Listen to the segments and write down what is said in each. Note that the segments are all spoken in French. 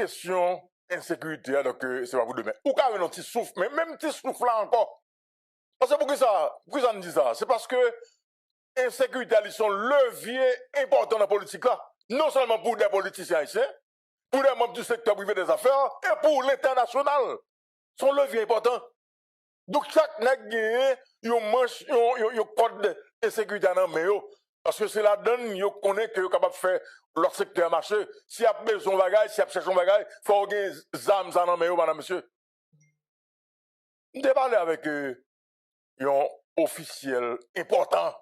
question insécurité, donc c'est pas pour demain. Ou quand même un petit souffle, mais même petit souffle là encore. Parce que pourquoi ça nous dit ça? C'est parce que insécurité, ils sont leviers importants dans la politique là. Non seulement pour des politiciens haïtiens, pour les membres du secteur privé des affaires, et pour l'international. Son levier important. Donc chaque nègre yon manche, yon code d'insécurité dans mais yo. Parce que c'est la donne, yo connaît que yo capable de faire leur secteur marché. Si y a besoin de bagaille, si y a cherché un bagaille, faut gagner zam dans mais yo, madame, monsieur. Je parlé avec un officiel important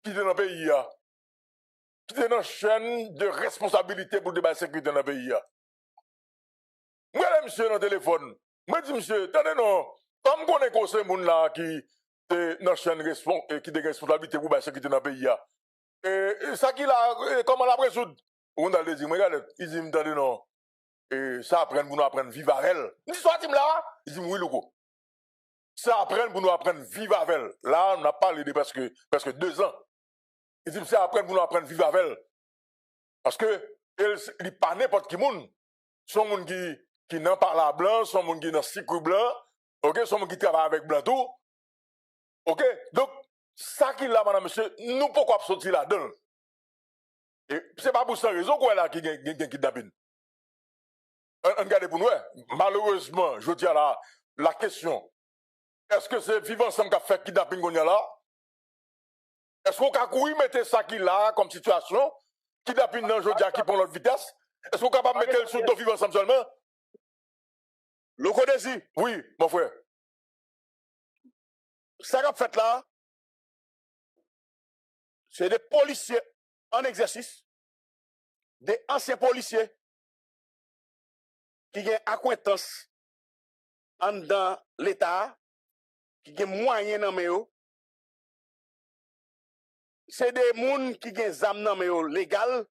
qui est dans le pays, qui est dans une chaîne de responsabilité pour le débat de sécurité dans le pays. Moi, monsieur, dans le téléphone, moi, je dis, monsieur, attendez, non, comme on connaît que c'est moun là qui est dans une chaîne qui a responsabilité pour la sécurité dans le pays. Et ça qui là, comment la résoudre? On a dit, regarde, il dit, attendez, non, et ça apprend pour nous apprendre vivre avec elle. Il dit, soit là, il dit, oui, loco. Ça apprend pour nous apprendre vivre avec elle. Là, on a parlé de presque 2 ans. Il dit, ça apprend pour nous apprendre vivre avec elle. Parce que, il n'est pas n'importe qui moun. Son moun qui n'a pas la blanc, son moun qui n'a cycle blanc, ok, son moun qui travaille avec blanc tout. Ok, donc, ça qu'il a, madame, monsieur, nous pourquoi sortir là-dedans? Et c'est pas pour cette raison qu'on est là qui gagne kidnapping. On regarde pour nous, malheureusement, je dis à la question, est-ce que c'est vivant ensemble qui a fait kidnapping qu'on y a là? Est-ce qu'on a courir mettre ça qu'il a comme situation? Kidnapping dans Jodia qui prend l'autre vitesse? Est-ce qu'on est capable de mettre le sous de vivre ensemble seulement? Le Codesi. Oui, mon frère. Ça qu'a fait là, c'est des policiers en exercice, des anciens policiers qui ont acquaintance dans l'État, qui ont moyens dans eux. C'est des gens qui ont des âmes dans eux légales,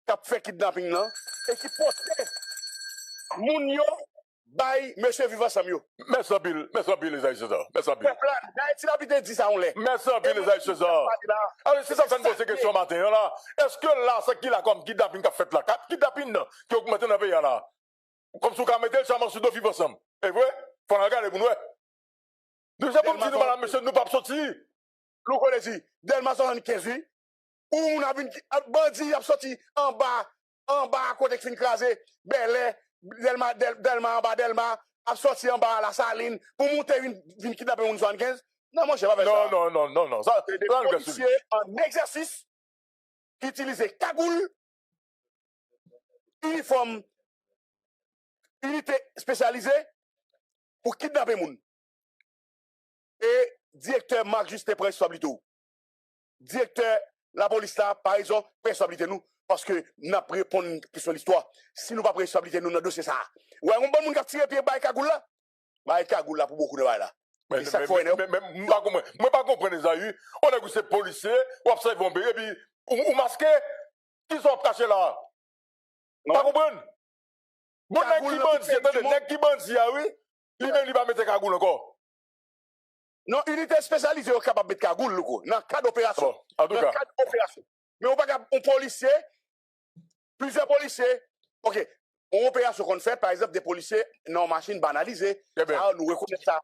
qui ont fait kidnapping là, et qui portent moun yo bay monsieur vivant Samio. Merci Bill, les Haïtiens. Merci Bill. Peuple là, Haïti l'habité dit ça on l'est. Merci les Haïtiens. Alors c'est ça que je pose question matin là. Est-ce que là c'est qui là comme kidnapping qu'a fait là, kidnapping qui augmente dans le pays là. Comme si on mettait le chaman sur deux vivre ensemble. Et vrai, faut regarder pour nous. Nous avons dit madame monsieur nous pas sortir. Nous connaissons Delma 75 où on a vu un bandit a sorti en bas à côté de fin crasé, Belé, Delma en bas Delma a sorti en bas à la saline pour monter une kidnapper une 75. Non, moi je vais pas faire ça. Non, ça c'est des policiers en exercice qui utilisent cagoule, uniforme, unité spécialisée pour kidnapper moun. Et directeur Marc Justin prend responsabilité. Directeur la police là, par exemple, responsabilité nous. Parce que nous avons répondu à une question de l'histoire. Si nous n'avons pas responsabilité nous dans le dossier ça. Ouais, on va nous tirer pied par cagoule là. Par cagoule là pour beaucoup de bail là. Mais ça faut moi pas comprendre les aïeux. On a vu ces policiers, on observe un et puis ou masqué qui sont cachés là. Pas comprendre. Bon nèg qui bandit oui, lui-même il va mettre cagoule encore. Non, unité spécialisée est capable de mettre cagoule dans le cadre d'opération. En tout cas. Mais on va pas un policier, plusieurs policiers. OK, une opération qu'on fait par exemple des policiers non machine banalisée. Ça nous reconnaissons ça.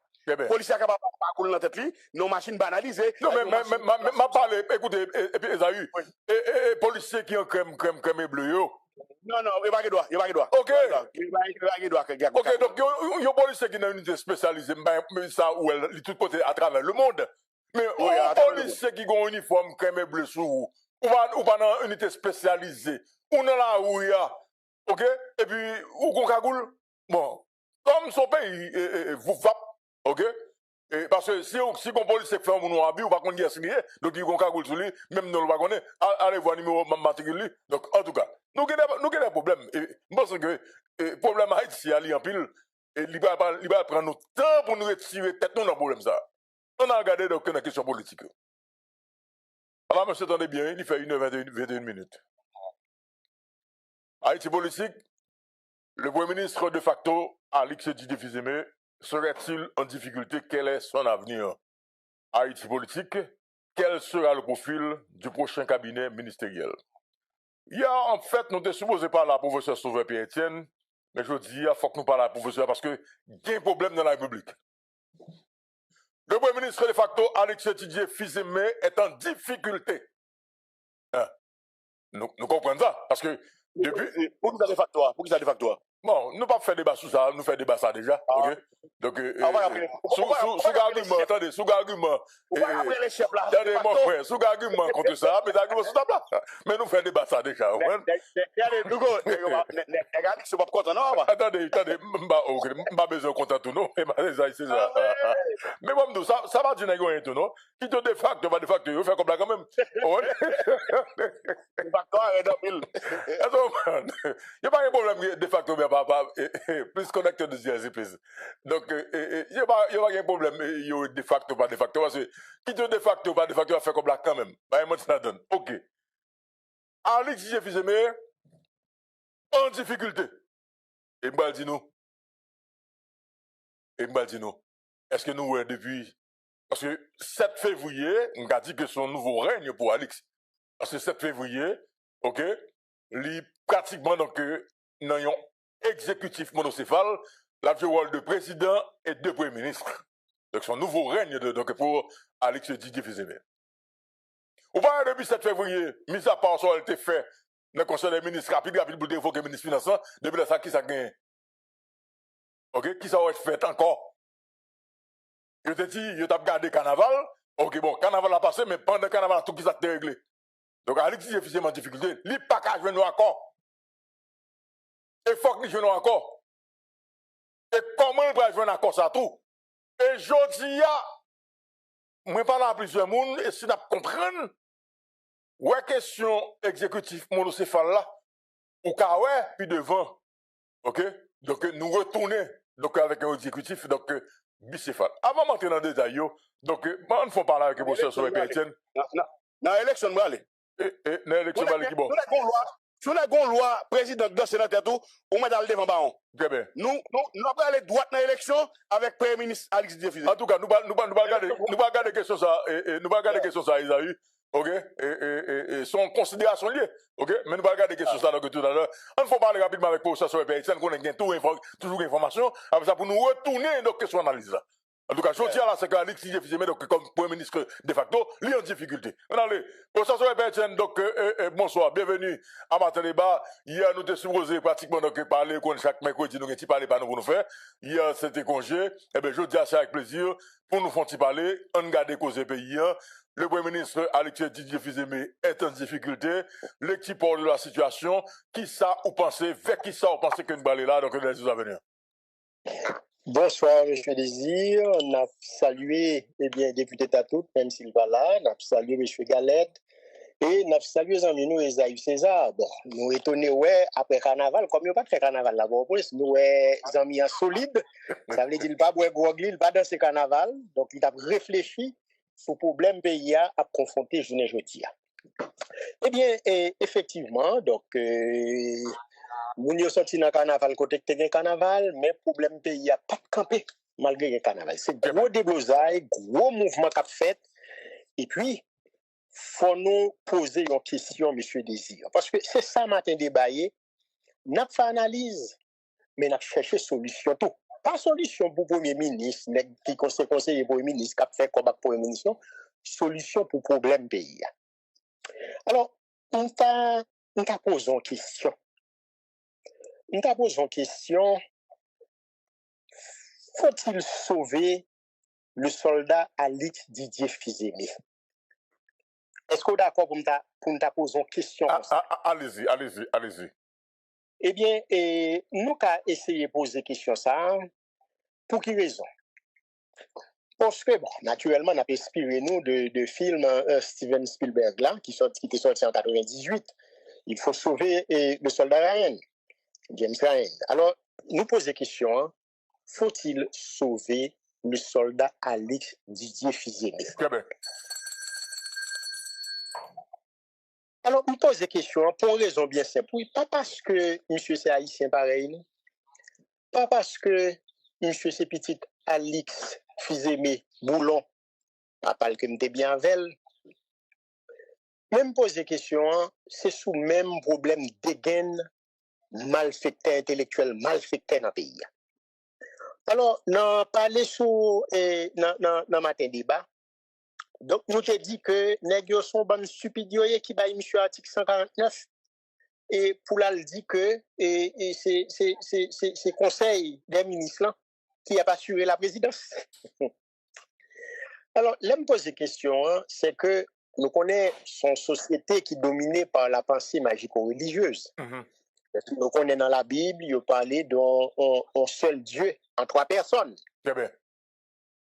Policiers capable de pas couler dans tête lui, non machine banalisée. Non mais m'a parlé écoutez et puis Esaü et policiers qui ont crème bleu yo. Non, il va droit, OK. Il va droit. OK, donc yo policier qui dans une unité spécialisée mais ça où elle tout côté à travers le monde. Mais un policier qui a un uniforme crème bleu sous ou pas dans une unité spécialisée. On est là où il y a OK et puis ou qu'on cagoule. Bon, comme son pays vous va OK. Et parce que si on policier fait un moun habit ou pas qu'on y a signé donc il gon cagoule sur lui même nous le pas connaît allez voir numéro matricule donc en tout cas nous avons des problèmes et je pense que problème Haïti ali en pile et il va prendre notre temps pour nous retirer tête nous dans problème ça on a regardé donc une question politique alors monsieur attendez bien il fait 1h21 minutes Haïti politique le premier ministre de facto Alix Didier serait-il en difficulté? Quel est son avenir? Haïti politique, quel sera le profil du prochain cabinet ministériel? Hier, en fait, nous étions supposés parler à la professeur Sauveur Pierre-Etienne, mais je dis, il faut que nous parlions à la professeur parce que il y a un problème dans la République. Le Premier ministre de facto, Alex Tidier Fils-Aimé, est en difficulté. Hein? Nous comprenons ça, parce que depuis... Pour qui ça de factoire? Pour qui ça de factoire? Bon, nous ne pas faire débat sur ça, nous faisons débat ça déjà, ok? Donc, sous argument, attendez, sous argument, attendez, mon frère, sous argument contre ça, mais argument sur table là. Mais nous faisons débat ça déjà, ouais? Attendez, pas besoin de content tout, non? Mais bon, ça va dire que tout, non? Qui te de facto, pas de facto, il fait comme là quand même. De factoire est dans mille. Il n'y a pas de problème de facto, mais plus connecté de Jersey, please. Donc, il n'y a pas de problème de facto, pas de facto, parce que qui te de facto, pas de facto, va faire comme là quand même. Bah, moi, ça donne. Ok. Alex Fils-Aimé, en difficulté. Et Mbaldino. Est-ce que nous, depuis. Parce que 7 février, on a dit que son nouveau règne pour Alex. Parce que 7 février, ok, il pratiquement donc, dans un exécutif monocéphale, la rôle de président et de premier ministre. Donc son nouveau règne donc, pour Alex Didier Fils-Aimé. Ou pas depuis 7 février, mis à part ça, elle a été fait dans le conseil des ministres rapide pour évoquer le ministre financier, depuis ça, qui ça gagne? Ok, qui ça va être fait encore? Je te dis, je t'ai gardé carnaval, ok, bon, carnaval a passé, mais pendant le carnaval, tout qui ça a été réglé. Donc, Alex Didier Fils-Aimé en difficulté, il n'est pas qu'à jouer nous encore. Et il faut que nous jouions encore. Et comment on va jouer encore ça tout? Et je dis, moi, je parle à plusieurs personnes, et si nous comprenons, ouais, question exécutive monocéphale là, ou qu'à ouais, puis devant, ok? Donc, nous retournons, donc, avec un exécutif, donc, bicéphale. Avant d'entrer dans le détail, donc, on faut parler avec le professeur sur Etienne. Dans l'élection, dans l'élection, qui bon? Sous la loi, président de sénateur, tout, on met dans le devant baron. Très bien. Nous avons aller droite dans l'élection avec le Premier ministre Alex Didier Fils-Aimé. En tout cas, nous allons regarder question ça, nous allons regarder question ça, Isaïe, ok? Et son considération liée, ok? Mais nous allons regarder question ça donc tout à l'heure. On faut parler rapidement avec le professeur Etienne, qu'on ait toujours information, après ça pour nous retourner dans question analyse là. En tout cas, je tiens là, c'est qu'Alex Didier Fils-Aimé, donc, comme Premier ministre de facto, il est en difficulté. Allez, professeur Etienne, donc, bonsoir, bienvenue à Matin Débat. Hier, nous t'ai supposé pratiquement, donc, parler, comme chaque mercredi, nous n'avons parlé pas nous pour nous faire. Hier, c'était congé. Eh bien, je dis ça avec plaisir, pour nous faire parler, on garde cause pays. Le Premier ministre Alex Didier Fils-Aimé est en difficulté. L'équipe de la situation, qui ça ou pensez, vers qui ça ou pensez que nous allons là, donc, les jours à venir. Bonsoir, M. Désir. On a salué, député Tatout, même s'il va là. On a salué M. Galette. Et on a salué les amis, nous, Esaïe César. Bon, nous étonnés, ouais, après carnaval, comme il n'y a pas de carnaval là, bon, nous, les amis solides. Ça veut dire qu'il pas boire grogli, il pas danser carnaval. Donc, il a réfléchi sur le problème pays à confronter journée jeudi. Eh bien, effectivement, donc, nous sommes sortis dans le carnaval, côté que carnaval, mais le problème pays a pas de camper malgré le carnaval. C'est gros déblousage, gros mouvement qu'a fait. Et puis, faut nous poser une question, M. Désir. Parce que c'est ça, matin débaillé. Nous avons fait analyse, mais nous avons cherché solution. Tout. Pas solution pour le Premier ministre, qui conseiller pour le ministre, qui a fait combat pour le ministre. Solution pour le problème pays. Alors, on t'a posé une question. On t'a posé une question. Faut-il sauver le soldat Alex Didier Fils-Aimé? Est-ce que vous êtes d'accord pour me poser une question? Allez-y. Eh bien, nous avons essayé de poser question ça. Pour quelle raison? Parce que, bon, naturellement, on a inspiré nous de films Steven Spielberg là, qui était sorti en 1998. Il faut sauver le soldat Ryan, James Ryan. Alors, nous posons question, hein, faut-il sauver le soldat Alex Didier Fils-Aimé? Très bien. Alors, on pose des questions pour une raison bien simple. Oui, pas parce que monsieur c'est haïtien pareil, non? Pas parce que monsieur c'est petit Alex Fils-Aimé Boulon, pas parce que m'était bien avec. Même poser question, c'est sous même problème dégaine malfaiteur intellectuel, malfaiteur dans le pays. Alors, nous parler sur dans matin débat. Donc, nous te dit que nèg yo son ban stupide qui baille monsieur article 149 et pour là, il dit que c'est conseil des ministres là, qui a pas assuré la présidence. Alors, là, me pose question, c'est que nous connaissons une société qui est dominée par la pensée magico-religieuse. Nous connaissons dans la Bible, il parlait d'un seul Dieu en 3 personnes. Très bien.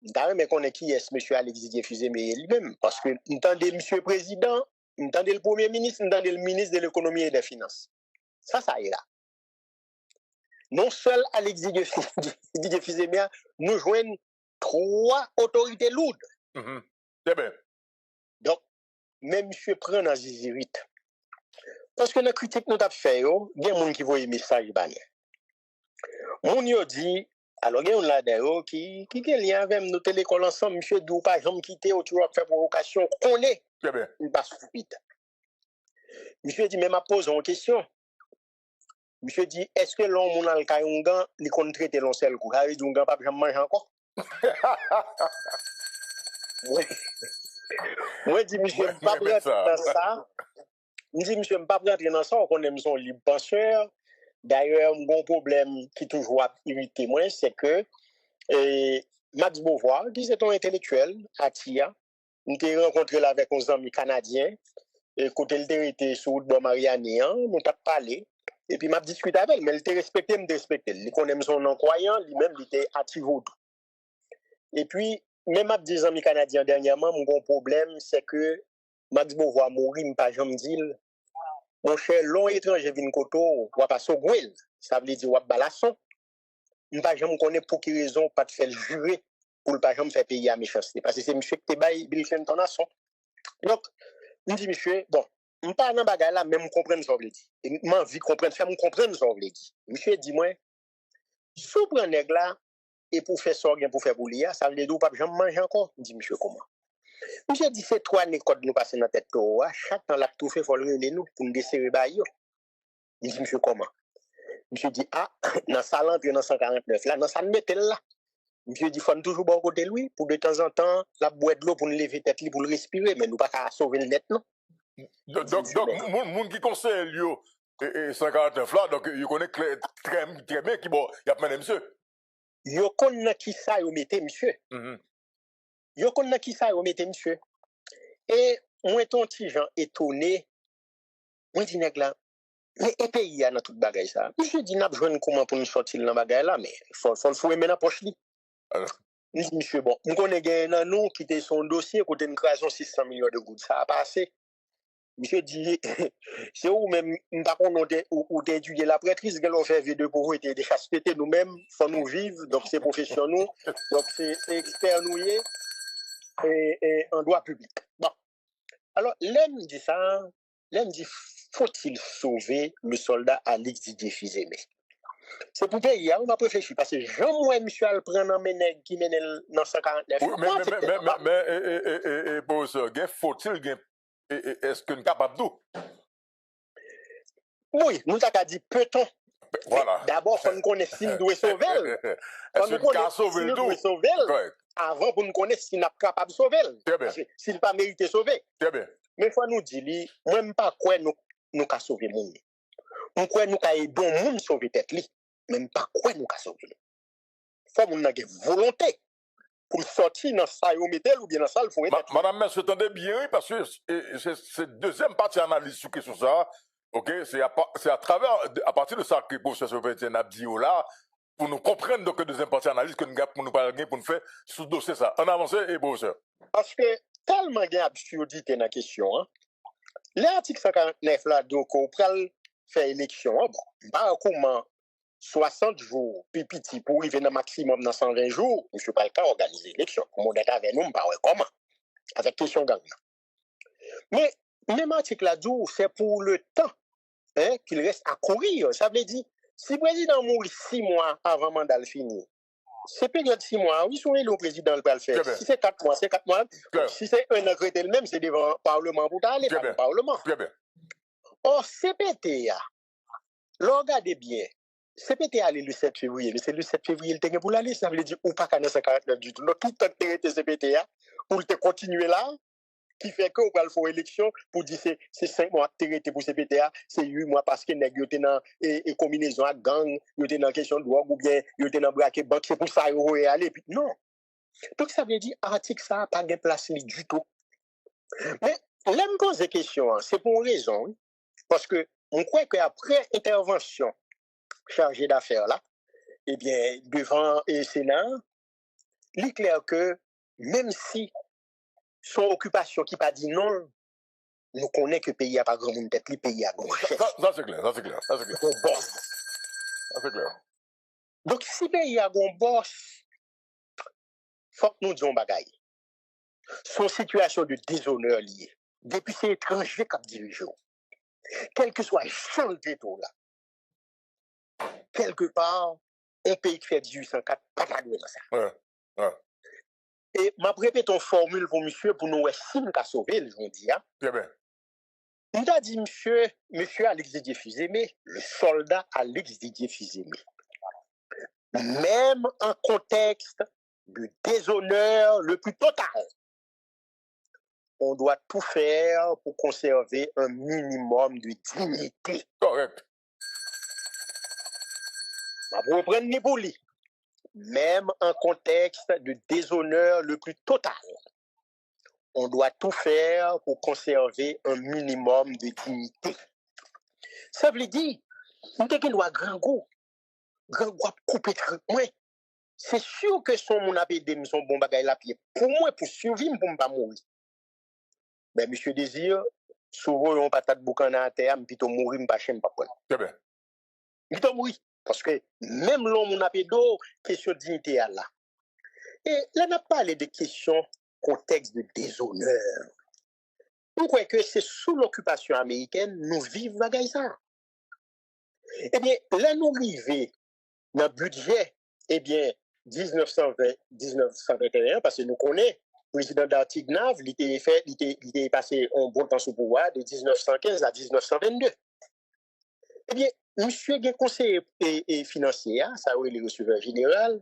D'ailleurs, mais qu'on est qui est monsieur Alexis Diffusé mais lui-même parce que nous entendez monsieur président, nous entendez le premier ministre, nous entendez le ministre de l'économie et des finances. Ça est là. Non seul Alexis Diffusé mais nous joignent 3 autorités lourdes. Très bien. Donc, même monsieur prend dans 18. Parce que la critique nous a fait, il y a des gens qui voient les messages bannières. Mon yo dit, alors il y a un là d'ailleurs qui a lien avec nos télécoles ensemble, monsieur Dou, par exemple, quitter ou toujours faire provocation, qu'on est. Très bien. Une passe stupide. Monsieur dit, mais ma pose une question. Monsieur dit, est-ce que l'homme a le caillongan, il compte traiter l'on seul coup? Harry Dungan pas jamais manger encore? Moi, dis, monsieur, pas rentrer dans ça. Je dis, monsieur, pas rentrer dans ça, on connaît son libre penseur. D'ailleurs, un bon problème qui toujours a irrité moi, c'est que Max Beauvoir, qui est un intellectuel à TIA, nous avons rencontré là avec un ami canadien, et quand il était sur le bon Marianne, nous avons parlé, et puis m'a discuté avec elle, mais il était respecté, il me respecté. Il connaît son nom croyant, lui-même, il était actif. Et puis, même à des amis canadiens dernièrement, mon bon problème, c'est que Max Beauvoir mourit, je ne pas jamais dire. Mon cher, long étranger vin koto, ou pas sogwel, ça veut dire ou balasson. Je ne pas jamais connaître pour quelle raison pas de faire jurer pour ne pas jamais faire payer à méchanceté. Parce que c'est monsieur qui te baille Bill Clinton nation. Donc, je dis monsieur, bon, je ne pas dans bagay là, même comprendre ce que je dis. Et je envie comprendre, faire me comprendre ce que je dis. Monsieur dit moi, sous prend nèg là et pour faire ça, pour faire boulia, ça veut dire ou pas jamais manger encore. Je dis monsieur comment? Monsieur dit c'est 3 codes nous passer dans tête to, chaque temps la tout fait faut le nous pour nous desserrer bail. Je dis monsieur comment? Monsieur dit ah dans salle entre dans 149 là, dans salle mettel là. Monsieur dit faut toujours bon côté lui pour de temps en temps la boire de l'eau pour nous lever tête pour le respirer mais nous pas qu'à sauver le net non. Donc moun qui conseille yo et 149 là donc il connaît très bien qui bon y a plein de monsieur. Yo connaît qui ça yo mette monsieur. Yo connaît qui ça yo mette monsieur. Et moi ton petit gens étonné. Moi dis nèg là mais et pays a dans toute bagaille ça. Monsieur dit n'a besoin comment pour nous sortir dans bagaille là mais faut mettre dans poche li. Monsieur bon, on connaît gain nous qui était son dossier côté une création 600 millions de gouttes ça a passé. Monsieur dit c'est où même pas qu'on ou d'étudier la prêtrise que l'on fait de pauvreté de chasteté nous-mêmes faut nous vivre donc c'est professionnel donc c'est expert nous et en droit public. Bon. Alors l'aime dit ça, l'aime dit faut-il sauver le soldat Alexis Diffusé? C'est pour pays, on va réfléchir parce que Jean-Moi monsieur al prend dans Ménèg qui mène dans 149. Mais professeur, faut-il est-ce que nous capable d'où? Oui, nous avons dit peut-on. Voilà. D'abord, il faut nous connaître si nous devons sauver. Est-ce que nous sauver le tout? Avant pour nous connaître si nous sommes capables de sauver. Très bien. S'il n'a pas mérité de sauver. Très bien. Mais il faut nous dire, même pas quoi nous avons sauvé le monde. Nous quoi nous avons bon monde sauver tête li. Même pas quoi nous avons sauvé. Il faut nous avoir volonté. Pour sortir dans ça, ou bien dans ça, il faut être. Madame, monsieur, attendez bien, parce que c'est deuxième partie analyse sur question ça. Ok, c'est à partir de ça que le professeur Sylvain a dit là, pour nous comprendre donc deuxième partie analyse que nous avons pour nous parler, pour nous faire sous dossier ça. En avance et professeur. Parce que tellement il y a absurdité dans la question. L'article 149 là, donc on peut faire élection. Bon, pas comment 60 jours, puis petit, pour arriver dans maximum dans 120 jours, je ne suis pas le cas d'organiser l'élection. Comme on est avec nous, pas comment. Avec question gang. Mais, même article là, c'est pour le temps qu'il reste à courir. Ça veut dire, si le président mourit 6 mois avant le mandat fini, c'est période 6 mois. Oui, son élu président le le faire. Si c'est 4 mois, c'est 4 mois. Si c'est un an le même, c'est devant le Parlement pour aller par le Parlement. Très bien. Or, CPT, regardez bien. CPT allé le 7 février, mais c'est le 7 février le temps pour l'aller, ça veut dire ou pas qu'à 49 du tout. Donc, tout le temps de CPT pour te continuer là, qui fait qu'on va faire élection pour dire c'est 5 mois de pour CPTA, c'est 8 mois parce que nèg yo te dans et combinaison à gang, yo te dans question de drogue ou bien yo te dans braquer banque, c'est pour ça yo aller puis non. Donc ça veut dire article ça pas gain place du tout. Mais là me pose des questions, c'est pour une raison parce que on croit qu'après intervention chargée d'affaires là, eh bien devant le Sénat, il est clair que même si son occupation qui pas dit non, nous connaissons que le pays n'a pas grand monde tête, le pays a grand chef. Ça c'est clair, ça c'est clair, ça c'est clair. Boss. Ça c'est clair. Donc si le pays a grand boss, faut que nous disions bagaille. Son situation de déshonneur liée. Depuis c'est étranger qui dirige. Quel que soit le champ de tout là. Quelque part, un pays qui fait 1804, pas de ça. Ouais. Et m'a répété une formule pour monsieur pour nous si nous sauver le jour dit. Très bien. Il a dit monsieur Alex Didier Fils-Aimé, le soldat Alex Didier Fils-Aimé. Même en contexte de déshonneur le plus total, on doit tout faire pour conserver un minimum de dignité. Correct. Pour reprendre Niboli. Même en contexte de déshonneur le plus total, on doit tout faire pour conserver un minimum de dignité. Ça veut dire, on doit grand goût couper très moins. C'est sûr que son mon appel son bon bagay la pied. Pour moi, pour survivre, pour ne pas mourir. Mais monsieur Désir, souvent on patate boucan à terre, plutôt mourir, pas chaîne pas prendre. Très bien. Plutôt mourir. Parce que même l'homme mon appel d'eau, question de dignité à là. Et là, on a parlé de questions contexte de déshonneur. Pourquoi que c'est sous l'occupation américaine, nous vivons bagay ça. Eh bien, là, nous arrivons dans le budget, eh bien, 1920-1921, parce que nous connaissons, le président d'Artignav, il était passé un bon temps sous pouvoir de 1915 à 1922. Eh bien, monsieur est conseiller financier, ça oui, le receveur général,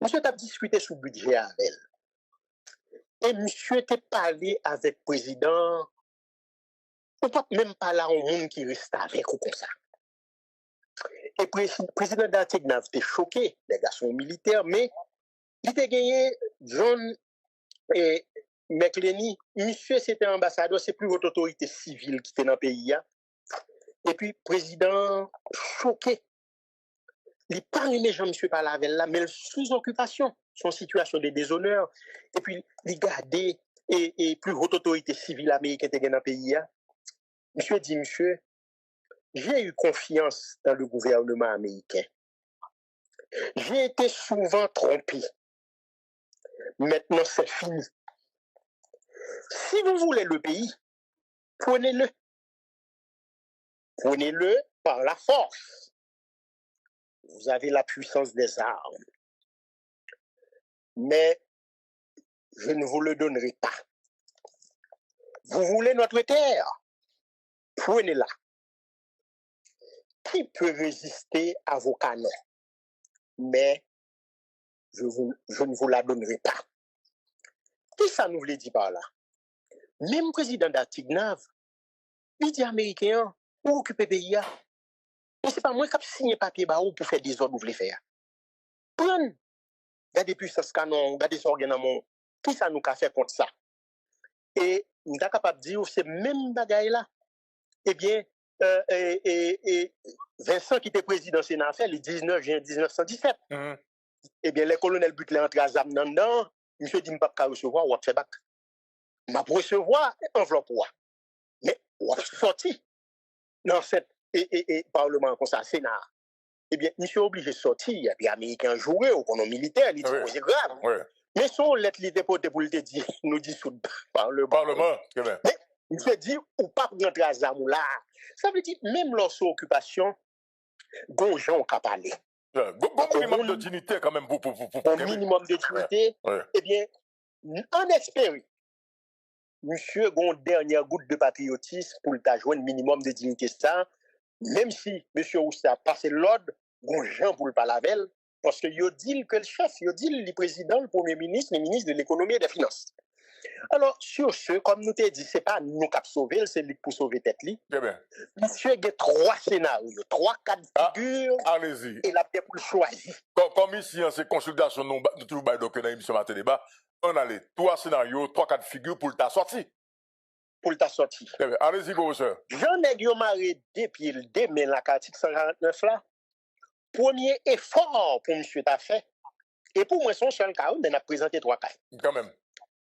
monsieur a discuté sur le budget avec elle. Et monsieur était parlé avec le président, on ne peut même pas là au monde qui reste avec ou comme ça. Et le président d'Artignav était choqué, les garçons militaires, mais il était gagné John et McLeany. Monsieur, c'était ambassadeur, c'est plus votre autorité civile qui était dans le pays. Et puis, président choqué. Il n'est pas aimé Jean-Monsieur Palavel là, mais sous occupation, son situation de déshonneur. Et puis, il gardait et plus haute autorité civile américaine qui était dans le pays. Monsieur dit, monsieur, j'ai eu confiance dans le gouvernement américain. J'ai été souvent trompé. Maintenant, c'est fini. Si vous voulez le pays, prenez-le. Prenez-le par la force. Vous avez la puissance des armes. Mais je ne vous le donnerai pas. Vous voulez notre terre? Prenez-la. Qui peut résister à vos canons? Mais je ne vous la donnerai pas. Qui ça nous voulait dire par là? Même président d'Artignav, il dit américain, ou occuper pays. Et c'est pas moi qui signé papier pour faire des ordres vous voulez faire. Prenez. Gardez puissance canon, gardez ce organe. Qui ça nous a fait contre ça? Et nous sommes capables de dire que c'est même bagaille là. Eh bien, Vincent qui était président du Sénat le 19 juin 1917. Eh bien, les colonels Butler entre à Zam dedans, monsieur dit pas qu'à recevoir, ou fait bac. M'a pour recevoir enveloppe. Mais ou sorti dans cette parlement comme ça, Sénat. Eh bien, monsieur obligé de sortir, et puis américain jouer au conon militaire, il dit c'est grave. Oui. Mais son lettre il déporté pour le dire, nous dissoudre par le Parlement. Mais monsieur dit ou pas rentrer à Zamou là. Ça veut dire même lorsque occupation, gonjon qu'a parlé. Un minimum de dignité quand même pour un minimum de dignité. Eh bien, en espérant, monsieur, gon dernière goutte de patriotisme pour le joindre minimum de dignité ça, même si monsieur Roussa a passé l'ordre, gon Jean pour le palavel, parce que yo dit que le chef, yo dit le président, le premier ministre, le ministre de l'économie et des finances. Alors, sur ce, comme nous t'ai dit, c'est pas nous qui sauver, c'est lui pour sauver tête li. Monsieur, il y a 3 scénarios, 3-4 figures. Allez-y. Et la paix pour le choisir. Comme ici, en ces consultations, nous toujours dans l'émission matin débat, on a les 3 scénarios, 3-4 figures pour le ta sorti. Pour le ta sorti. Allez-y, professeur. J'en ai eu marre depuis le début la l'article 149 là. Premier effort pour monsieur t'a fait. Et pour moi, son seul cas, on a présenté 3 cas. Quand même.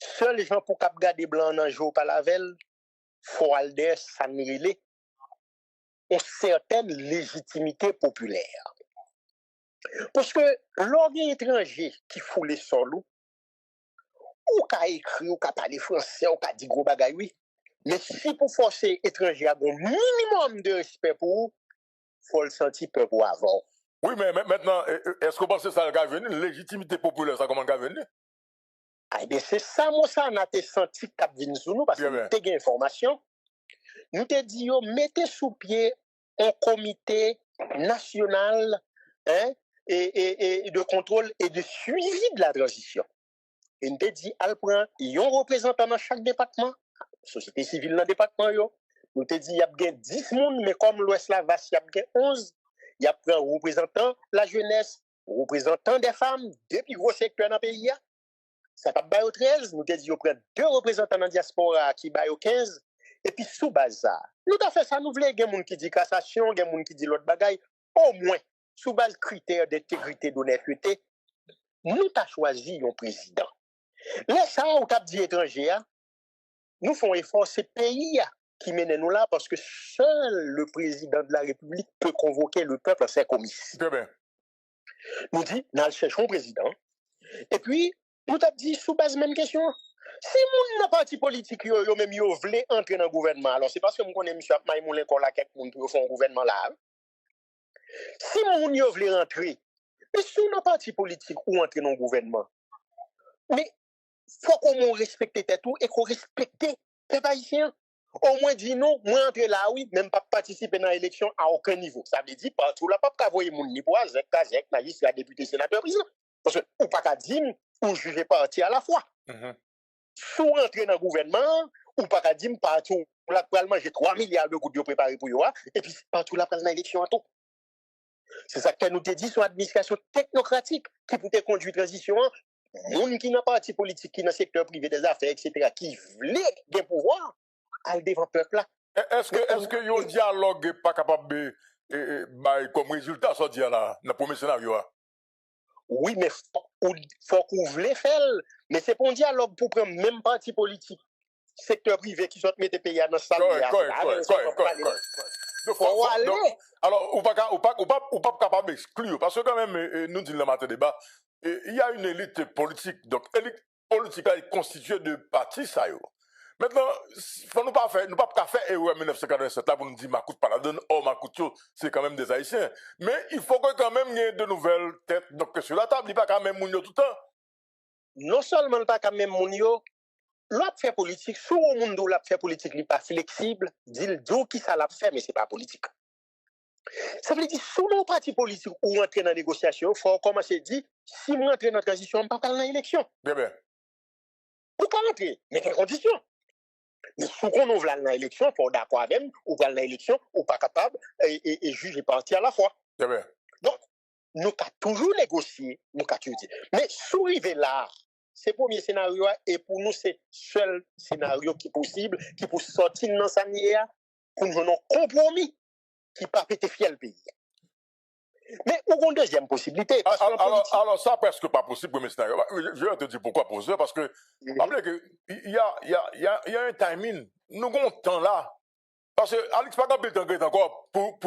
Seuls gens pour cap garder blanc dans jour par la veille, faut aller s'annuler une certaine légitimité populaire. Parce que l'organe étranger qui fout les sols, ou qu'a écrit, ou qu'a parlé français, ou qu'a dit gros bagaille, oui. Mais si pour forcer étranger à un minimum de respect pour vous, il faut le sentir peu pour avant. Oui, mais maintenant, est-ce que vous pensez que ça va venir? Légitimité populaire, ça comment va venir? Ah bien, c'est ça, moi, ça, on a senti cap vin sous nous, parce que nous avons des informations. Nous te dit, mettez sous pied un comité national et de contrôle et de suivi de la transition. Et nous te dit, elle prend un représentant dans chaque département, société civile dans le département, nous te dit, il y a bien 10 personnes, mais comme l'Ouest la vaste, il y a bien 11. Il y a un représentant de la jeunesse, un représentant des femmes, 2 plus gros secteurs dans le pays. Ça pas bail au 13, nous te dit, on prend 2 représentants dans la diaspora qui bail au 15. Et puis, sous base ça, nous avons fait ça, nous voulons, il y a des gens qui disent cassation, il y a des gens qui disent l'autre bagaille, au moins, sous base critères d'intégrité, d'honnêteté, nous avons choisi un président. Là, ça, on a dit étranger, nous faisons effort, c'est pays qui mène nous là, parce que seul le président de la République peut convoquer le peuple à ses comices. Nous dit, nous cherchons un président, et puis, nous avons dit, sous base même question, si moun nan parti politique yo même yo vle entrer dans le gouvernement, alors c'est parce que nous connaissons M. Maïmoulin qu'on la quelques moun pour faire un gouvernement là. Si moun yo vle rentrer, mais si nous parti politique ou entrer dans le gouvernement, mais faut qu'on respecte tout et qu'on respecte les haïtiens. Au moins dit non, moi entrer là oui, même pas participer dans l'élection à aucun niveau. Ça veut dire partout là pas qu'à voyer moun ni pour Zek, na liste la député sénateur président. Parce que ou pas qu'à dire ou juger parti à la fois. Sous rentrer dans le gouvernement, ou pas qu'à dire partout, là, pour manger 3 milliards de gouttes de préparé pour eux, et puis partout là, dans l'élection à tout. C'est ça que nous te dit sur l'administration technocratique qui peut conduire la transition, gens qui n'ont pas parti politique, qui dans le secteur privé des affaires, etc., qui voulaient des pouvoirs, à le devant peuple là. Est-ce que le dialogue n'est pas capable de, comme résultat, ça dire là, dans le premier scénario? Oui, mais faut qu'on voulait faire. Mais c'est pour un dialogue pour prendre même parti politique, secteur privé qui sont mettre pays dans sa vie. Alors, ou pas capable d'exclure, parce que quand même, nous disons le matin débat, il y a une élite politique. Donc, élite politique est constituée de partis, ça y est. Maintenant, faut nous pas faire erreur 1987 là pour nous dire Makout pas la donne, Makout c'est quand même des Haïtiens. Mais il faut que quand même il y ait de nouvelles têtes donc sur la table, il pas quand même mounio tout le temps. Non seulement pas quand même mounio, l'autre fait politique, sous le monde où l'autre fait politique, il n'est pas flexible, dit qui ça l'a fait mais c'est pas politique. Ça veut dire sous nos partis politiques ou entrer dans la négociation, il faut commencer à dire si moi entrer dans la transition, on ne peut pas dans l'élection. Bien. Ou pas entrer, mais quelles conditions? Mais si on ouvre l'élection, il faut d'accord avec même, ou dans l'élection, ou pas capable, et juger parti à la fois. Bien. Donc, nous avons toujours négocié, nous avons toujours dit. Mais sous arriver là, c'est le premier scénario, et pour nous, c'est le seul scénario qui est possible, qui peut sortir dans sa manière, pour nous avoir un compromis qui ne peut pas péter fier le pays. Mais où une deuxième possibilité? Alors, ça, presque pas possible, premier scénario. Je vais te dire pourquoi pour ça, parce que, rappelez qu'il y a un timing. Nous avons un temps là. Parce que Alex Pagabel est encore pour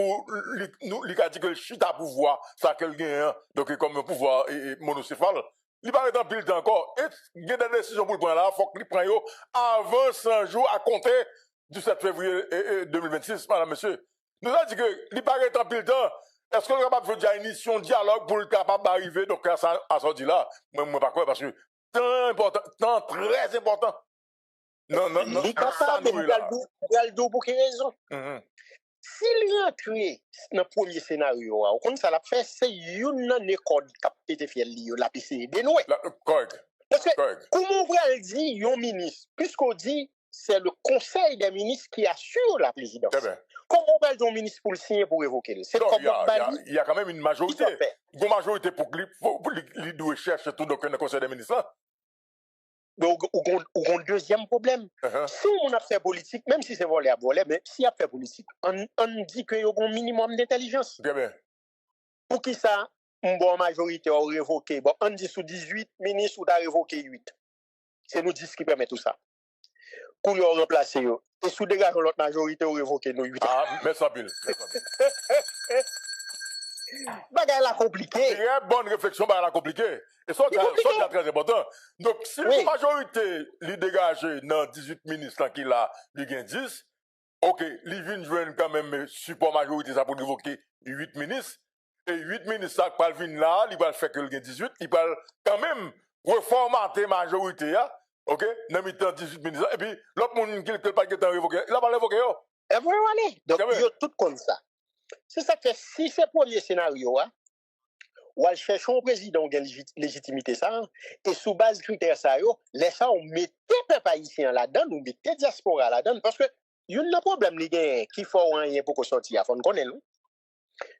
nous, il a dit que le chita à pouvoir, ça quel gain, donc comme un pouvoir monocéphale. Il paraît dans pile temps encore. Et il y a des décisions pour le prendre là, il faut qu'il prenne avant 100 jours à compter du 7 février 2026, madame, monsieur. Nous avons dit que il paraît dans pile temps. est-ce que le capable de faire une mission dialogue pour le capable d'arriver donc à sortir là? Moi pas quoi parce que tant important, tant très important. Non, Il est capable de le pour quelle raison? S'il rentre dans le premier scénario, comme ça l'a fait, c'est une école qui a été fait la PCD dénouée. Correct. Parce que, comment on va dire, un ministre, puisqu'on dit, c'est le conseil des ministres qui assure la présidence. Comment on va dire un ministre pour le signer, pour évoquer? C'est comme il y a quand même une majorité. Une majorité pour qu'il doit chercher tout donc le conseil des ministres. Donc, on a un deuxième problème. Si on a fait politique, même si c'est volé à voler, mais si on a fait politique, on dit qu'il y a un minimum d'intelligence. Pour qui ça, une bonne majorité a révoqué, bon, on dit sous 18 ministres ou a révoqué 8. C'est nous 10 qui permet tout ça. Pour le remplacer, et sous dégage l'autre majorité a révoqué nous 8. Ah, mais ça pile. Bagay la compliqué. Très bonne réflexion, bagay la compliqué. Et ça, c'est très important. Donc, si la majorité li dégage dans 18 ministres qui a, li gen 10, ok, li vin joindre quand même support majorité ça pour évoquer 8 ministres. Et 8 ministres, ça va venir là, il va faire que le gen 18, il va quand même reformater majorité, ok, dans mi-temps 18 ministres. Et puis, l'autre monde qui n'est pas révoqué, il a pas révoqué. Et voilà, donc, il y a tout comme ça. C'est ça que si c'est le premier scénario, ou elle cherche un président qui a légitimité ça, et sous base de critères ça, laisse ça, on mettait peuple haïtien là-dedans, on mettait diaspora là-dedans, parce que il y a un problème qui faut rien pour qu'on sorte, il faut qu'on connaisse,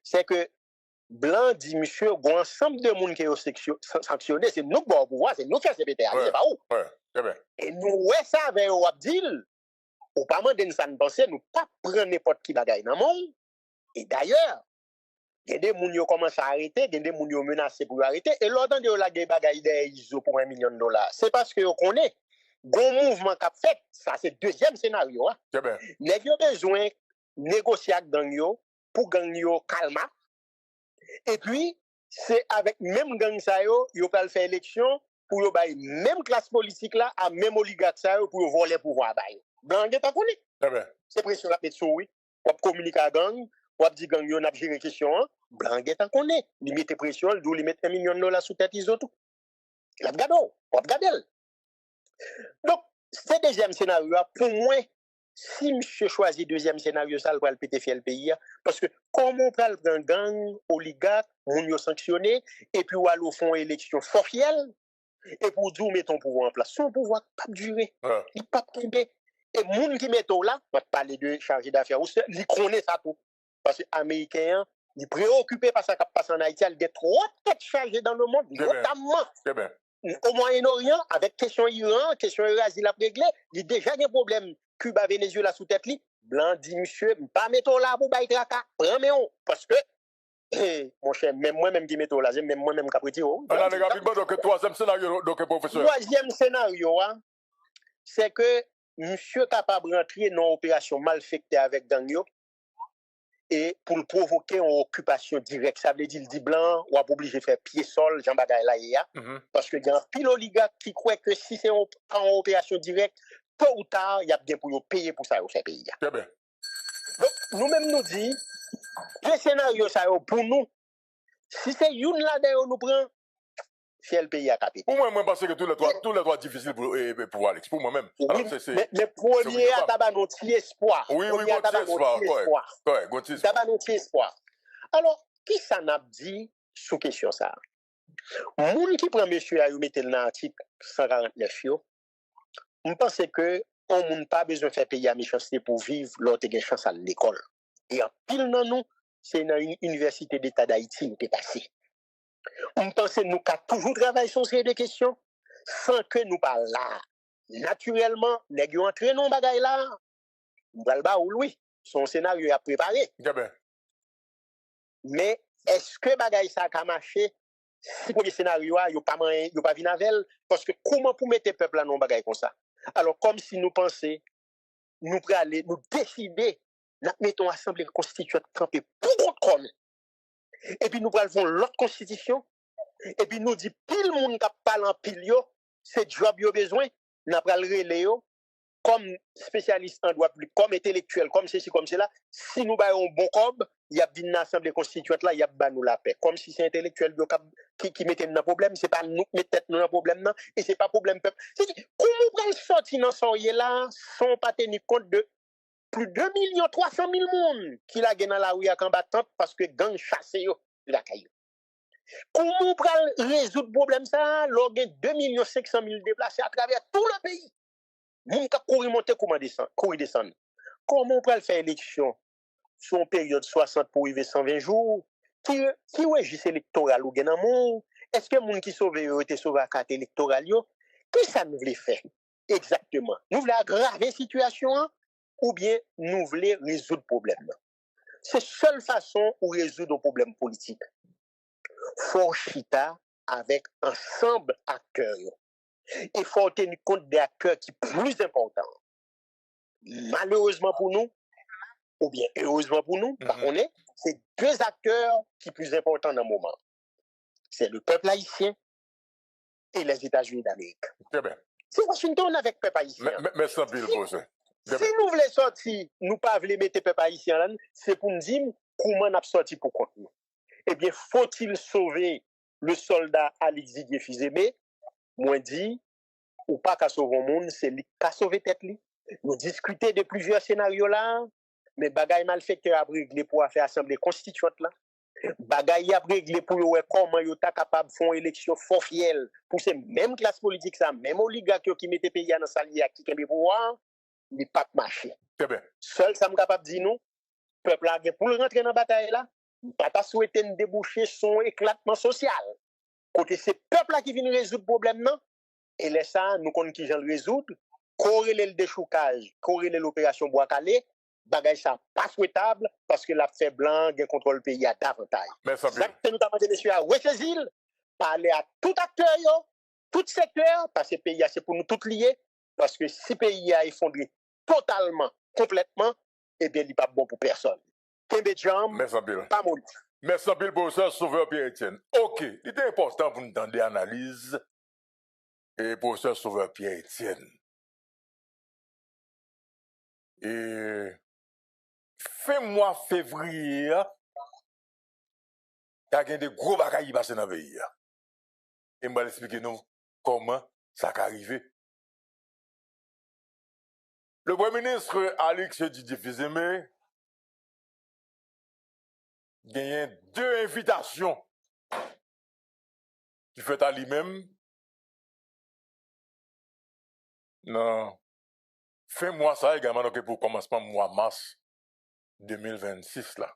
c'est que Blanc dit, monsieur, il y a un ensemble de monde qui est sanctionné, c'est nous qui avons le pouvoir, c'est nous qui avons CPTA, c'est pas où. Et nous, ouais, ça, avec Abdil, ou pas demander ça de penser, nous pas prendre n'importe qui bagaille dans le monde. Et d'ailleurs, il y a des gens qui commencent à arrêter, il y a des gens qui menacés pour arrêter, et l'autre de la bagaille des ISO pour $1 million. C'est parce que vous connaissez, un mouvement qui a fait, ça c'est le deuxième scénario. Nous avons besoin de négocier avec gang pour gang calma. Et puis, c'est avec même gang ça, ils peuvent faire élection pour y même classe politique là, à même oligarque ça, pour voler le pouvoir. Gang est à connaître. C'est pression la mettre sur oui. On communique à gang. On dit gang yo n'a géré question, blanc est en connaît, il met pression, il doit mettre $1 million sous tête ils ont tout. Il a regardé, on regarde. Donc, c'est le deuxième scénario pour moi. Si monsieur choisit deuxième scénario ça va le péter fier le pays parce que comment on parle d'un gang oligarque, on yo sanctionné et puis on va font élection forfielle et pour dire mettons pouvoir en place, son pouvoir pas durer. Il pas tomber et moun qui met là, on va parler de chargé d'affaires, il connaît ça tout. Parce que les Américains, ils sont préoccupés par ce qui passe en Haïti, il y a trop de têtes chargées dans le monde, notamment au Moyen-Orient, avec question Iran, question Eurasie, la réglé, il y a déjà des problèmes. Cuba, Venezuela sous tête, blanc dit, monsieur, pas mettre là pour bailler traka, prends parce que, mon cher, même moi-même qui mettre là, même moi-même qui apprêté. Donc, troisième scénario, donc, professeur. Troisième scénario, c'est que monsieur capable de rentrer dans une opération malfectée avec Gangyo, et pour le provoquer en occupation directe, ça veut dire le dit blanc, ou à obligé de faire pied-sol, Jean Bagay là, parce que il y a un pile oligarque qui croit que si c'est en opération directe, tôt ou tard, il y a bien pour payer pour ça au fait pays. Très bien. Donc, nous-mêmes nous disons, le scénario, ça pour nous, si c'est une là-dedans, nous prenons, c'est le pays à capiter. Pour moi, je pense que tous les trois difficiles pour Alex. Pour moi-même. Oui, mais premier à tabac notre espoir. Oui, espoir. Tabac notre espoir. Alors, qui ça n'a dit sous question ça? Moun qui prend monsieur à y mettre dans l'article 149, on pense que on n'a pas besoin de faire payer à méchanceté pour vivre l'autre gain chance à l'école. Et en pile dans nous, c'est dans une université d'État d'Haïti qui est passé. On pense que nous avons toujours travaillé sur ces questions sans que nous parlions là. Naturellement, nous avons entré dans le bagage là. Nous allons oui, son scénario est préparé. Mais est-ce que le bagage ça a marché? Si pour le scénario, il n'y a pas de navel, parce que comment pour mettre le peuple dans un bagage comme ça? Alors, comme si nous pensions, nous aller, nous décider, nous mettons l'Assemblée constituante campée pour contre. Et puis nous prenons l'autre constitution, et puis nous dit pile monde qui parle en pile, c'est job yo besoin, nous prenons le relais, comme spécialiste en droit public, comme intellectuel, comme ceci, comme cela, si nous baillons bon cob, il y a une assemblée constituante là, il y a nous la paix. Comme si c'est intellectuel qui mettait dans le problème, c'est pas nous qui mettons dans le problème, non, et c'est pas problème peuple. Comment on va sortir dans ce là sans pas tenir compte de plus de 2 300 000 monde qui la dans la rue à combattant parce que gang chassé yo la caillou. Comment on va résoudre le problème ça? L'organe 2 500 000 déplacés à travers tout le pays. Moun ka courir monter comment descendre, courir descendre. Comment on peut faire élection sur une période 60 pour arriver 120 jours? Qui registre électoral ou gen nan moun? Est-ce que moun qui sauve yo été sauvé à carte électorale yo? Qui ça nous voulait faire exactement? Nous voulons aggraver la situation ou bien nous voulons résoudre le problème? C'est la seule façon pour résoudre un problème politique. Faut chita avec ensemble acteurs. Il faut tenir compte des acteurs qui sont plus importants. Malheureusement pour nous, ou bien heureusement pour nous, c'est deux acteurs qui sont plus importants dans le moment. C'est le peuple haïtien et les États-Unis d'Amérique. C'est Washington avec le peuple haïtien. Mais sans pile pour ça. Si nous voulons sortir, nous ne pas voulons mettre le peuple haïtien là, c'est pour nous dire comment nous sortir pour contre nous. Eh bien, faut-il sauver le soldat Alix Didier Fizemé? Moi dit, ou pas qu'à sauver le monde, c'est lui qui a sauvé tête. Nous discutons de plusieurs scénarios là, mais bagay malfaiteur a réglé pour faire assemblée constituante là. Bagay a réglé pour voir comment yo ta capable de faire une élection forfielle pour ces mêmes classes politiques ça, même oligarques qui mettent pays dans salier qui kembe pouvoir, il pas marcher. Très bien. Seul ça me capable dire nous, peuple a pour rentrer dans bataille là, pas souhaiter déboucher son éclatement social. Côté c'est peuple là qui vient résoudre problème non et laisse ça nous connaissons qui j'en résoudre, corréler le déchoucage, corréler l'opération bois calé, bagay ça pas souhaitable parce que la fait blanc gain contrôle le pays à davantage. Merci bien. Ça nous demande messieurs à ressaisir, parler à tout acteur yo, tout secteur parce que pays c'est pour nous tous liés parce que si pays a effondré totalement, complètement, eh bien il pas bon pour personne. Kembe jam, pas mon. Merci bien, professeur Sauveur Pierre-Etienne. OK, il est important pour nous entendre l'analyse et professeur Sauveur Pierre-Etienne. Et fin mois février, il y a des gros bagailles qui passent dans le pays. Et je vais expliquer nous comment ça a arrivé. Le Premier ministre Alix Didier Fizemé gagne 2 invitations qu'il fait à lui-même dans fin mois ça également donc pour commencement mois mars 2026 là.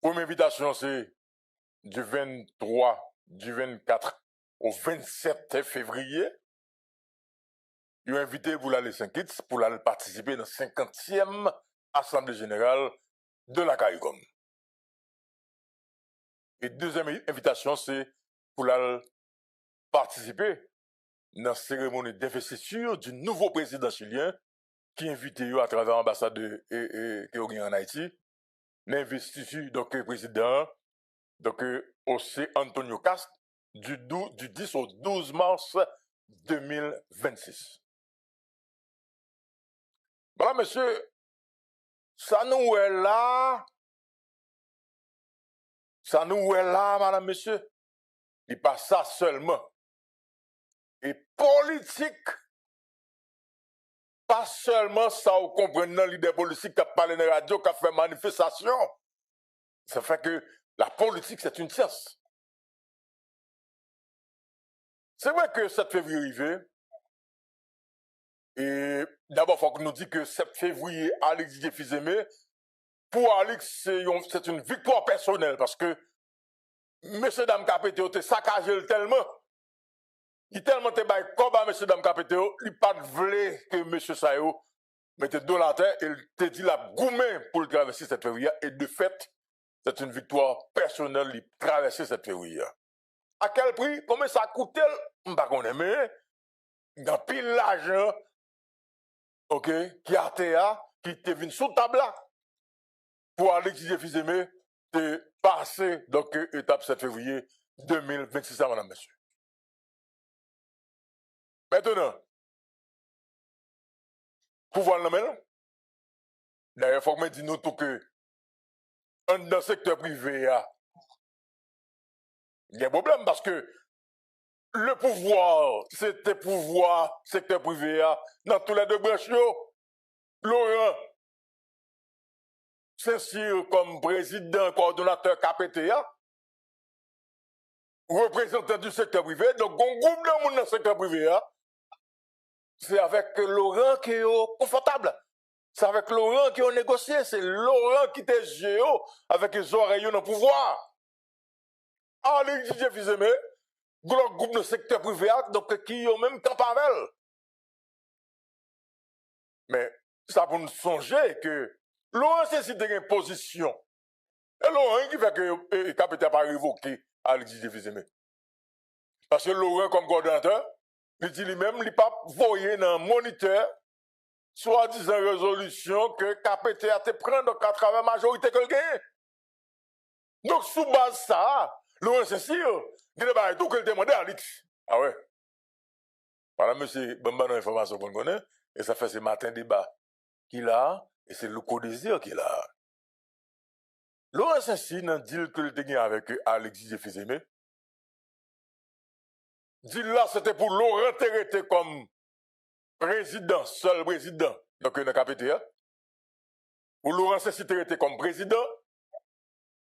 Première invitation c'est du 24 au 27 février. Il a invité pour aller Saint-Kitts pour aller participer dans la 50e Assemblée générale de la CARICOM. Et deuxième invitation, c'est pour aller participer dans la cérémonie d'investiture du nouveau président chilien qui est invité à travers l'ambassade de en Haïti. L'investiture donc président donc c'est Antonio Cast du 10 au 12 mars 2026. Voilà, monsieur, ça nous est là, madame, monsieur. Il pas ça seulement. Et politique, pas seulement ça, vous comprenez, dans l'idée politique qui a parlé dans la radio, qui a fait manifestation. Ça fait que la politique, c'est une science. C'est vrai que 7 février arrivé, et d'abord, il faut que nous disions que 7 février, Alix Didier Fizemé, pour Alix, c'est une victoire personnelle parce que M. Dame Capétéo te saccagé tellement. Il tellement te baille comme à M. Dame Capétéo, il pas voulu que M. Sayo mette de la terre et il te dit la goumé pour le traverser 7 février. Et de fait, c'est une victoire personnelle de traverser 7 février. À quel prix? Combien ça coûte? Je ne sais pas, mais il y a pile l'argent. OK, qui a qui te venu sous table là pour Alix Didier Fizemé te passer donc étape 7 février 2026 madame monsieur. Maintenant pouvoir le même. D'ailleurs, il faut que je dise nous tout que dans le secteur privé, il y a un problème parce que le pouvoir, c'était pouvoir, secteur privé, dans tous les deux branches, Laurent Saint-Cyr comme président, coordonnateur KPTA, représentant du secteur privé, donc un groupe de monde dans le secteur privé, c'est avec Laurent qui est confortable. C'est avec Laurent qui ont négocié, c'est Laurent qui était géo avec les oreilles dans le pouvoir. Alex Didier Fils-Aimé, le groupe de secteur privé, donc qui ont même temps pavel. Mais ça pour nous songer que Laurent c'est si une position. Et Laurent qui fait que le capitaine pas révoqué Alex Didier Fils-Aimé. Parce que Laurent comme coordonnateur, il dit lui-même, il n'a pas voyé dans le moniteur soi-disant résolution que KPT a te prendre donc à travers la majorité que le gagne. Donc, sous base ça, Laurent Saint-Cyr, il a tout que le demandé à Alix. Ah ouais. Voilà, monsieur, bon, l'information qu'on connaît, et ça fait ce matin débat qu'il a, et c'est le co-désir qu'il a. Laurent Saint-Cyr, dans le deal que le gagné avec Alex Didier Fils-Aimé, deal là, c'était pour Laurent Terreté comme président, seul président, donc dans le KPTA, où Laurent Saint-Cyr était comme président,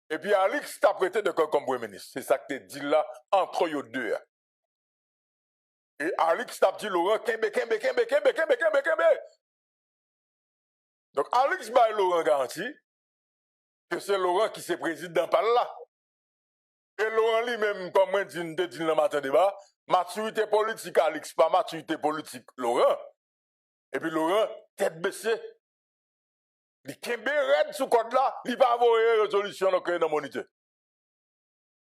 et puis Alix t'a prêté de comme premier ministre. C'est ça que tu dis là, entre eux deux. Et Alix t'a dit Laurent, Kembe. Donc Alix va Laurent garanti que c'est Laurent qui se président par là. Et Laurent lui-même, comme moi, dit dans le matin débat, maturité politique Alix, pas maturité politique Laurent. Et puis Laurent, tête baissée. Il kembe red sous code là, il va avoir une résolution dans le moniteur.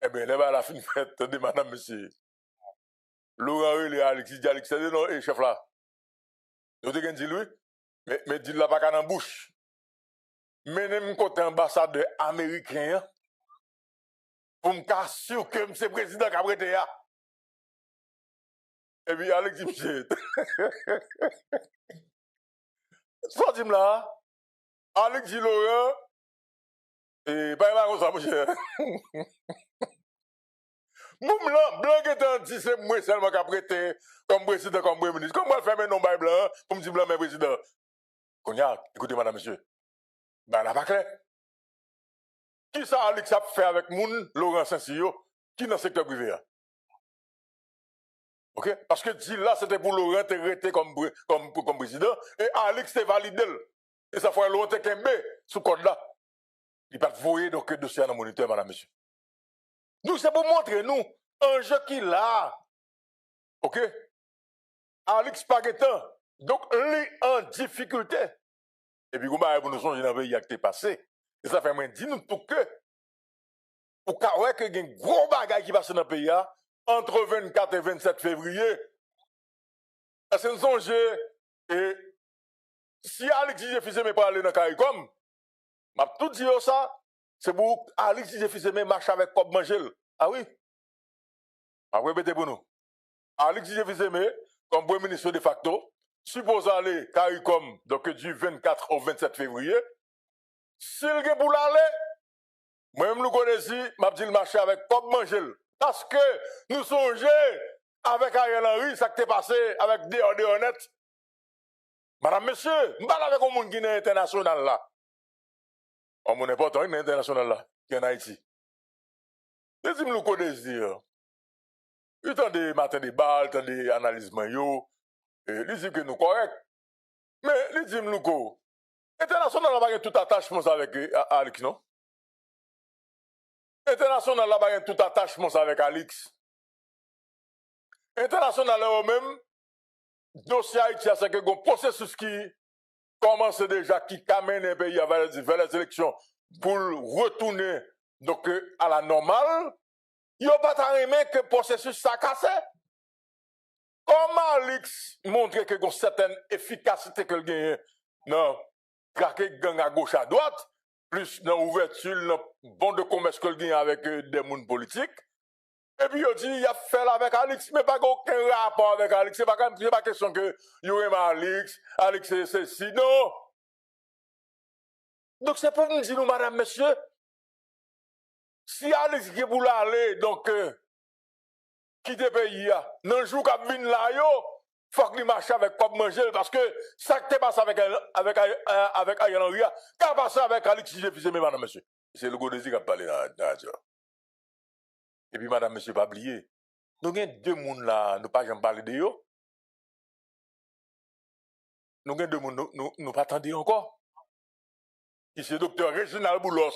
Eh bien, là, la fin fête de madame, monsieur. Laurent, il est Alexis, non, et chef là. Vous avez dit lui, mais dit là, pas qu'à dans bouche. Mais même côté ambassadeur américain, pour me casser que c'est président qui a prêté là. Et puis, Alexis, monsieur. Soit dit là, Alexis Laurent, et pas comme ça, mon cher. Moum là, blanc qui est dit, c'est moi seulement qui a prêté comme président, comme premier ministre. Comment faire mes noms blanc pour me dire blanc, mais président? Konya, écoutez, madame, monsieur. Ben, là, pas clair. Qui ça, Alex, a fait avec moun, Laurent Saint-Cyr, qui dans le secteur privé? Ok? Parce que dit là, c'était pour Laurent te arrêté comme président, et Alex te validé. Et ça fait Laurent te kembe sous code là. Il pas voyer donc le dossier dans le moniteur, madame, monsieur. Nous, c'est pour montrer nous un jeu qui là. Ok? Alex Paguetan, donc lui en difficulté. Et puis, comment pour nous songer dans le pays qui est passé? Et ça fait moins dire nous tout que, pour qu'il y ait un gros bagage qui passe dans le pays entre 24 et 27 février. Est-ce que nous songez, et si Alex Didier Fils-Aimé pas aller dans le CARICOM, m'a tout dit ça, c'est pour Alex Didier Fils-Aimé marche avec Cobb Mangel. Ah oui? Ah, répétez pour nous. Alex Didier Fils-Aimé, comme premier ministre de facto, suppose aller CARICOM, donc du 24 au 27 février. S'il y a pour l'aller, moi-même nous connaissons, m'a dit le marché avec Cobb Mangel. Parce que nous songeons avec Ariel Henry, ça qui est passé avec des honnêtes. Madame, monsieur, je parle avec un monde qui est international là. On n'est pas tant international là, qui est en Haïti. Laissez-moi nous connaître. Il y a des matins de balles, il y a des analyses maillot. Laissez-moi que nous correct. Mais laissez-moi nous quoi. International n'a pas tout attachement avec Alex, non? International n'a pas tout attachement avec Alex. International là même, dossier Haïti, c'est que un processus qui commence déjà, qui amène un pays vers les élections pour retourner donc, à la normale. Il n'y a pas aimé que le processus s'est cassé. Comment Alex montre que une certaine efficacité que le gagne dans traquer gang à gauche à droite, plus dans l'ouverture, dans bon de commerce que le gagne avec des mondes politiques, Et puis, il dit, il a fait là avec Alix, mais pas aucun rapport avec Alix. C'est pas question que il y aurait Alix, Alix c'est ceci. Non. Donc, c'est pour nous dire, nous, madame, monsieur, si Alix qui pour aller, donc, quitte le pays, dans le jour qu'il vient là, faut qu'il marche avec quoi manger, parce que ça qui passe avec Ariel Henry, qu'a passé avec Alix, si j'ai fait, madame, monsieur. C'est le Godesi qui a parlé dans la radio. Et puis, madame, monsieur, pas oublier. Nous avons deux personnes là, nous pas jamais parler de eux. Nous avons deux personnes, nous pas attendre encore. Ici, le docteur Réginald Boulos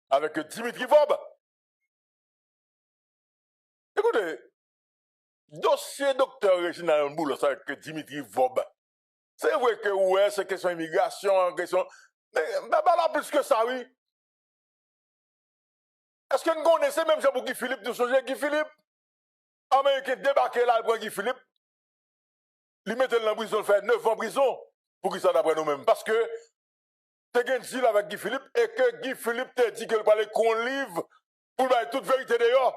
avec Dimitri Vob. Écoutez, dossier docteur Réginald Boulos avec Dimitri Vob. C'est vrai que ouais, c'est question immigration, question. Mais là, plus que ça, oui. Est-ce que nous connaissons même pour Guy Philippe, nous sommes Guy Philippe? Américain débarqué là, pour Guy Philippe. Il mettait dans la prison, il fait 9 ans en prison. Pour qui ça d'après nous-mêmes? Parce que tu as un deal avec Guy Philippe et que Guy Philippe t'a dit qu'il fallait qu'on livre pour faire toute vérité d'ailleurs.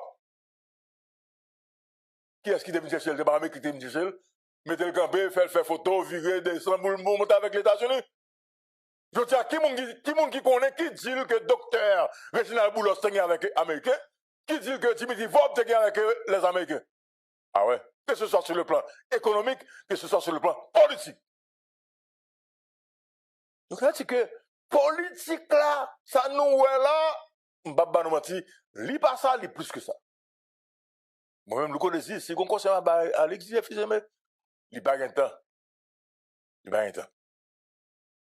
Qui est-ce qui t'a mis chercher? C'est pas un mec qui t'a mis chercher. Mettez le campé, fait photo, virer, descendre, monter avec les États-Unis. Je dis à qui qui connaît, qui dit que docteur Réginald Boulos est avec les Américains, qui dit que Dimitri Vob est avec les Américains. Ah ouais, que ce soit sur le plan économique, que ce soit sur le plan politique. Donc là, c'est que politique là, ça nous est là, m'baba nous menti, li pas ça, li plus que ça. Moi-même, le connais, si on concerne à l'exil, il pas un temps. Il pas un temps.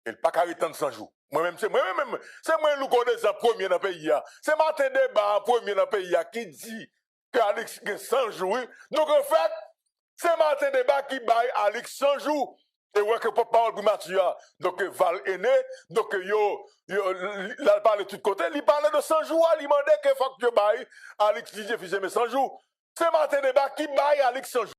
Il pas carré temps de 100 jours. Moi-même, c'est moi le connais en premier dans le pays. C'est Martin Débat en premier dans le pays qui dit qu'Alex a 100 jours. Donc en fait, c'est Martin Débat qui baille Alex 100 jours. Et ouais, que pour parole pour Mathieu, donc Val est né, donc il a parlé de tous côtés, il parlait de 100 jours, il demandait que faut que baille Alex DJ faisait 100 jours. C'est Martin Débat qui baille Alex 100 jours.